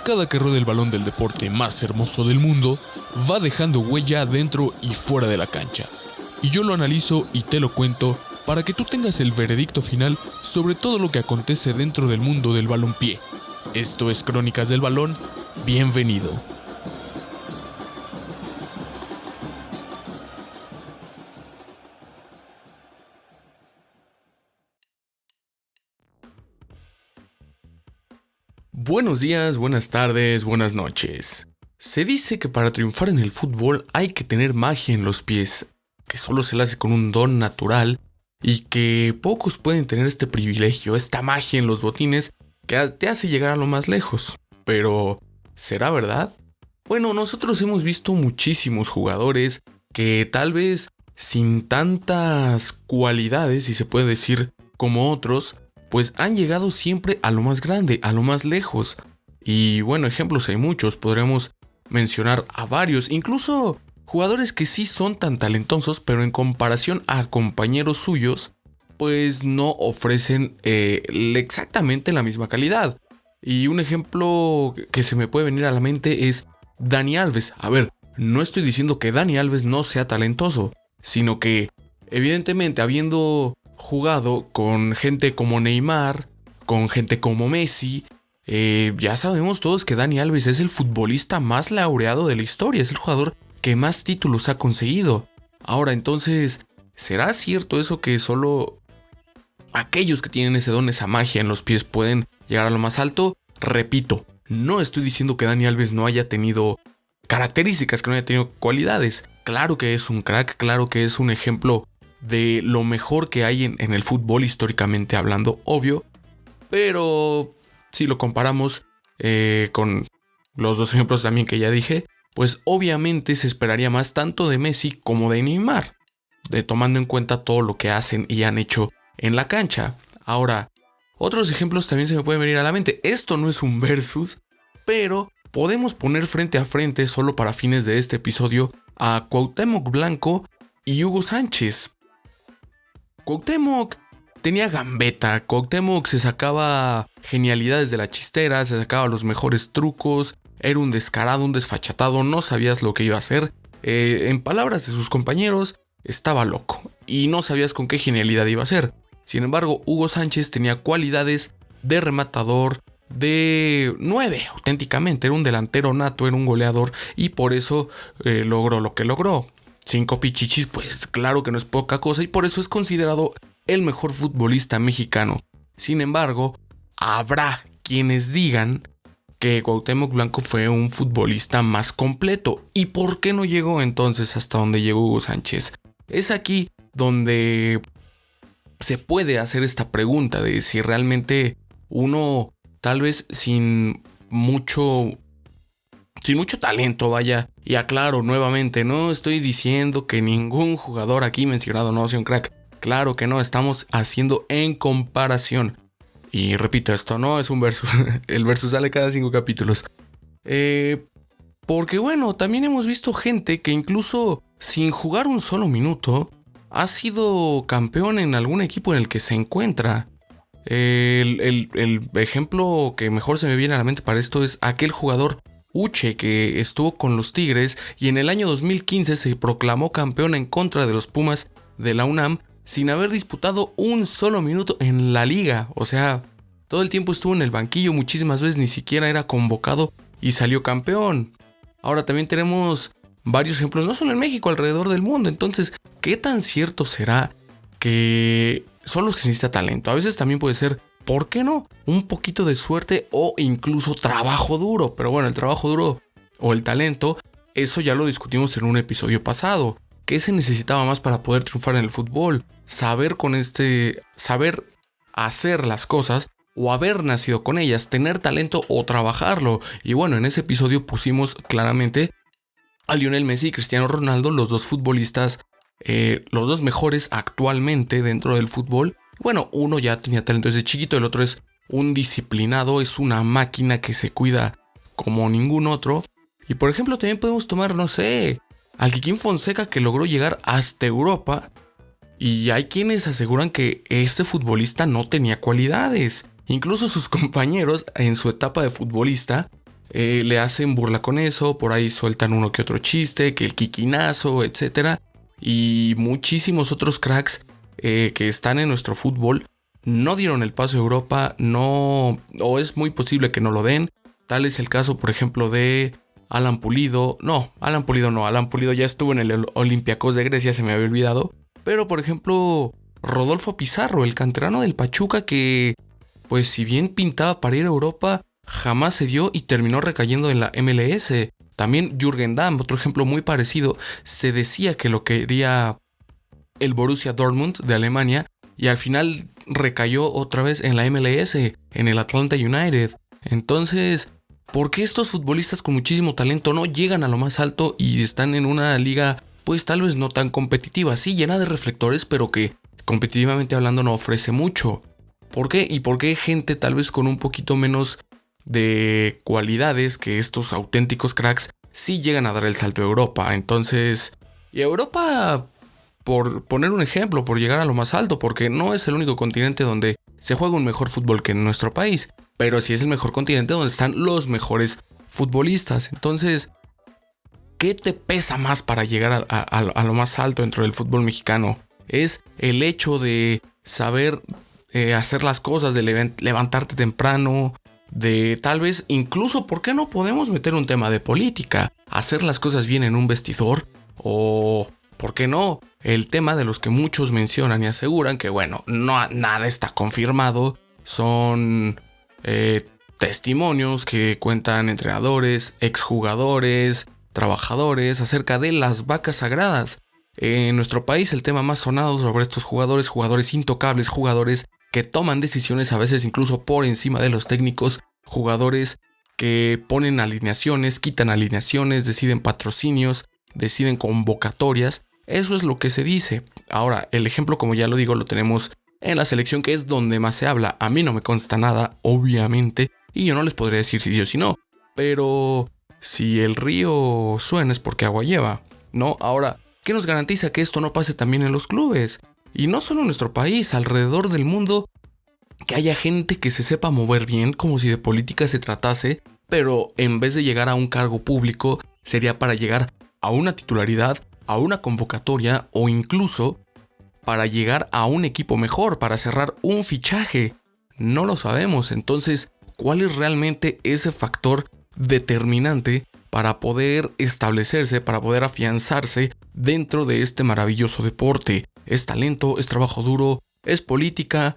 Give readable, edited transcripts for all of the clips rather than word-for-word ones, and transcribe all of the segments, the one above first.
Cada que rueda el balón del deporte más hermoso del mundo, va dejando huella dentro y fuera de la cancha. Y yo lo analizo y te lo cuento para que tú tengas el veredicto final sobre todo lo que acontece dentro del mundo del balompié. Esto es Crónicas del Balón, bienvenido. Buenos días, buenas tardes, buenas noches. Se dice que para triunfar en el fútbol hay que tener magia en los pies, que solo se la hace con un don natural y que pocos pueden tener este privilegio, esta magia en los botines que te hace llegar a lo más lejos. Pero, ¿será verdad? Bueno, nosotros hemos visto muchísimos jugadores que tal vez sin tantas cualidades, si se puede decir, como otros, pues han llegado siempre a lo más grande, a lo más lejos. Y bueno, ejemplos hay muchos, podremos mencionar a varios, incluso jugadores que sí son tan talentosos, pero en comparación a compañeros suyos, pues no ofrecen exactamente la misma calidad. Y un ejemplo que se me puede venir a la mente es Dani Alves. A ver, no estoy diciendo que Dani Alves no sea talentoso, sino que evidentemente habiendo jugado con gente como Neymar, con gente como Messi, ya sabemos todos que Dani Alves es el futbolista más laureado de la historia, es el jugador que más títulos ha conseguido. Ahora, entonces, ¿será cierto eso que solo aquellos que tienen ese don, esa magia en los pies pueden llegar a lo más alto? Repito, no estoy diciendo que Dani Alves no haya tenido características, que no haya tenido cualidades. Claro que es un crack, claro que es un ejemplo de lo mejor que hay en el fútbol históricamente hablando, obvio, pero si lo comparamos con los dos ejemplos también que ya dije, pues obviamente se esperaría más tanto de Messi como de Neymar, tomando en cuenta todo lo que hacen y han hecho en la cancha. Ahora, otros ejemplos también se me pueden venir a la mente. Esto no es un versus, pero podemos poner frente a frente, solo para fines de este episodio, a Cuauhtémoc Blanco y Hugo Sánchez. Cuauhtémoc tenía gambeta, Cuauhtémoc se sacaba genialidades de la chistera, se sacaba los mejores trucos, era un descarado, un desfachatado, no sabías lo que iba a hacer. En palabras de sus compañeros, estaba loco y no sabías con qué genialidad iba a hacer. Sin embargo, Hugo Sánchez tenía cualidades de rematador, de 9, auténticamente, era un delantero nato, era un goleador y por eso logró lo que logró. 5 pichichis, pues claro que no es poca cosa y por eso es considerado el mejor futbolista mexicano. Sin embargo, habrá quienes digan que Cuauhtémoc Blanco fue un futbolista más completo. ¿Y por qué no llegó entonces hasta donde llegó Hugo Sánchez? Es aquí donde se puede hacer esta pregunta de si realmente uno, tal vez sin mucho talento, vaya, y aclaro nuevamente, no estoy diciendo que ningún jugador aquí mencionado no sea un crack, claro que no, estamos haciendo en comparación, y repito, esto no es un versus, el versus sale cada 5 capítulos, porque bueno, también hemos visto gente que incluso sin jugar un solo minuto, ha sido campeón en algún equipo en el que se encuentra. El ejemplo que mejor se me viene a la mente para esto es aquel jugador Uche que estuvo con los Tigres y en el año 2015 se proclamó campeón en contra de los Pumas de la UNAM sin haber disputado un solo minuto en la liga. O sea, todo el tiempo estuvo en el banquillo, muchísimas veces ni siquiera era convocado y salió campeón. Ahora también tenemos varios ejemplos, no solo en México, alrededor del mundo. Entonces, ¿qué tan cierto será que solo se necesita talento? A veces también puede ser, ¿por qué no?, un poquito de suerte o incluso trabajo duro. Pero bueno, el trabajo duro o el talento, eso ya lo discutimos en un episodio pasado. ¿Qué se necesitaba más para poder triunfar en el fútbol? Saber hacer las cosas o haber nacido con ellas, tener talento o trabajarlo. Y bueno, en ese episodio pusimos claramente a Lionel Messi y Cristiano Ronaldo, los dos futbolistas, los dos mejores actualmente dentro del fútbol. Bueno, uno ya tenía talento desde chiquito, el otro es un disciplinado, es una máquina que se cuida como ningún otro. Y por ejemplo también podemos tomar, no sé, al Kikín Fonseca, que logró llegar hasta Europa. Y hay quienes aseguran que este futbolista no tenía cualidades. Incluso sus compañeros en su etapa de futbolista le hacen burla con eso, por ahí sueltan uno que otro chiste, que el quiquinazo, etc. Y muchísimos otros cracks que están en nuestro fútbol no dieron el paso a Europa, no, o es muy posible que no lo den. Tal es el caso, por ejemplo, de Alan Pulido. Alan Pulido ya estuvo en el Olympiacos de Grecia, se me había olvidado. Pero, por ejemplo, Rodolfo Pizarro, el canterano del Pachuca, que, pues si bien pintaba para ir a Europa, jamás se dio y terminó recayendo en la MLS. También Jürgen Damm, otro ejemplo muy parecido, se decía que lo quería el Borussia Dortmund de Alemania y al final recayó otra vez en la MLS, en el Atlanta United. Entonces, ¿por qué estos futbolistas con muchísimo talento no llegan a lo más alto y están en una liga, pues tal vez no tan competitiva, sí llena de reflectores, pero que competitivamente hablando no ofrece mucho? ¿Por qué? ¿Y por qué gente tal vez con un poquito menos de cualidades que estos auténticos cracks sí llegan a dar el salto a Europa? Entonces, y Europa, por poner un ejemplo, por llegar a lo más alto, porque no es el único continente donde se juega un mejor fútbol que en nuestro país, pero sí es el mejor continente donde están los mejores futbolistas. Entonces, ¿qué te pesa más para llegar a lo más alto dentro del fútbol mexicano? Es el hecho de saber hacer las cosas, de levantarte temprano, de tal vez incluso, ¿por qué no podemos meter un tema de política? Hacer las cosas bien en un vestidor, o ¿por qué no? El tema de los que muchos mencionan y aseguran que, bueno, nada está confirmado, son testimonios que cuentan entrenadores, exjugadores, trabajadores acerca de las vacas sagradas. En nuestro país el tema más sonado sobre estos jugadores intocables, jugadores que toman decisiones a veces incluso por encima de los técnicos, jugadores que ponen alineaciones, quitan alineaciones, deciden patrocinios, deciden convocatorias. Eso es lo que se dice. Ahora, el ejemplo, como ya lo digo, lo tenemos en la selección, que es donde más se habla. A mí no me consta nada, obviamente, y yo no les podría decir si sí o si no. Pero si el río suena es porque agua lleva, ¿no? Ahora, ¿qué nos garantiza que esto no pase también en los clubes? Y no solo en nuestro país, alrededor del mundo, que haya gente que se sepa mover bien, como si de política se tratase, pero en vez de llegar a un cargo público, sería para llegar a una titularidad, a una convocatoria o incluso para llegar a un equipo mejor, para cerrar un fichaje. No lo sabemos. Entonces, ¿cuál es realmente ese factor determinante para poder establecerse, para poder afianzarse dentro de este maravilloso deporte? ¿Es talento? ¿Es trabajo duro? ¿Es política?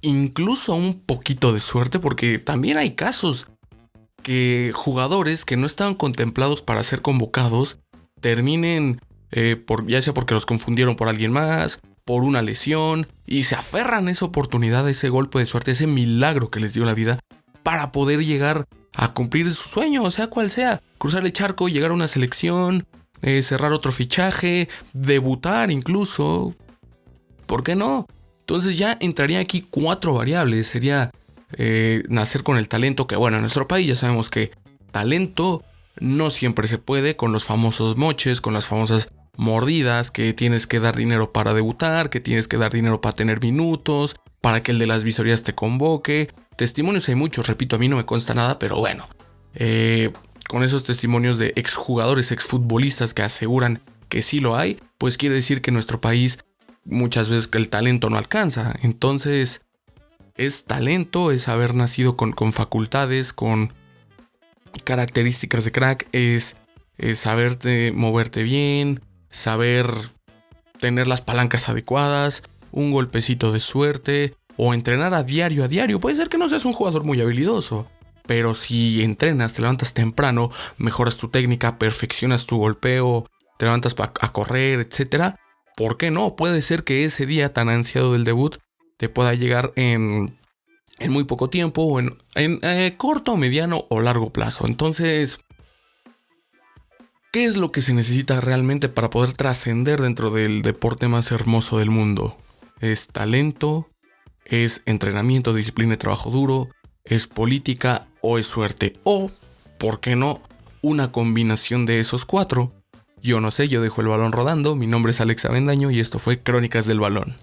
Incluso un poquito de suerte, porque también hay casos que jugadores que no estaban contemplados para ser convocados terminen ya sea porque los confundieron por alguien más, por una lesión, y se aferran a esa oportunidad, a ese golpe de suerte, ese milagro que les dio la vida, para poder llegar a cumplir su sueño, o sea cual sea, cruzar el charco, llegar a una selección, cerrar otro fichaje, debutar incluso. ¿Por qué no? Entonces ya entraría aquí 4 variables. Sería nacer con el talento, que bueno, en nuestro país ya sabemos que talento no siempre se puede, con los famosos moches, con las famosas mordidas, que tienes que dar dinero para debutar, que tienes que dar dinero para tener minutos, para que el de las visorías te convoque. Testimonios hay muchos, repito, a mí no me consta nada, pero bueno, con esos testimonios de exjugadores, exfutbolistas que aseguran que sí lo hay, pues quiere decir que en nuestro país muchas veces que el talento no alcanza. Entonces, es talento, es haber nacido con facultades, con características de crack, es saberte moverte bien, saber tener las palancas adecuadas, un golpecito de suerte, o entrenar a diario. Puede ser que no seas un jugador muy habilidoso, pero si entrenas, te levantas temprano, mejoras tu técnica, perfeccionas tu golpeo, te levantas a correr, etcétera, ¿por qué no? Puede ser que ese día tan ansiado del debut te pueda llegar en muy poco tiempo, o en corto, mediano o largo plazo. Entonces, ¿qué es lo que se necesita realmente para poder trascender dentro del deporte más hermoso del mundo? Es talento, es entrenamiento, disciplina y trabajo duro, es política o es suerte. O, ¿por qué no? Una combinación de esos 4. Yo no sé, yo dejo el balón rodando. Mi nombre es Alex Avendaño y esto fue Crónicas del Balón.